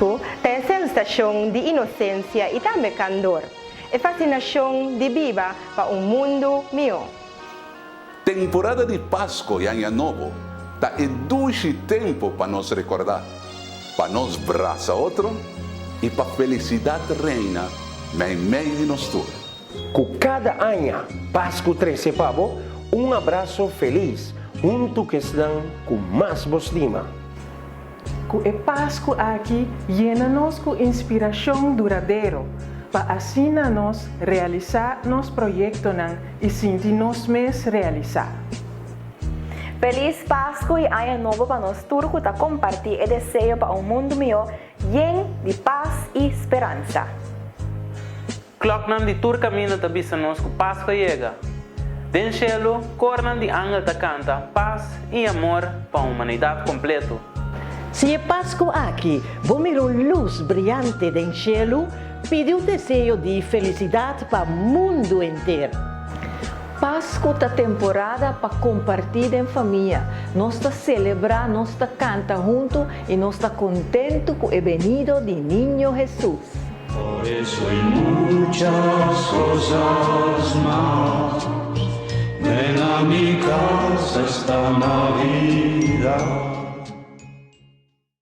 Páscoa tem sensação de inocência e também candor. É fascinação de viva para um mundo melhor. Temporada de Páscoa e Ano Novo dá dulce tempo para nos recordar, para nos abraçar outro e para a felicidade reina no meio de nós todos. Com cada ano, Páscoa 13 pavo, abraço feliz, junto que estão com mais vos estima. Com a Páscoa aqui, llena-nos com inspiração duradoura, para assim nós realizar nosso projeto e sentir-nos mais realizar. Feliz Páscoa e Ano Novo para nós turcos a compartilhar o desejo para um mundo melhor, lleno de paz e esperança. Kloknan di tur caminho ta bisa nos que Páscoa chega. Den cielo, cornan de ángel ta canta paz e amor para a humanidade completo. Se é Páscoa aqui, vou mirar luz brilhante do cielo, pedir o desejo de felicidade para o mundo inteiro. Páscoa é temporada para compartilhar em família. Nós está celebrar, nós está canta junto e nós está contente com o venido de Niño Jesús. Por eso hay muchas cosas más. Ven a mi casa esta Navidad.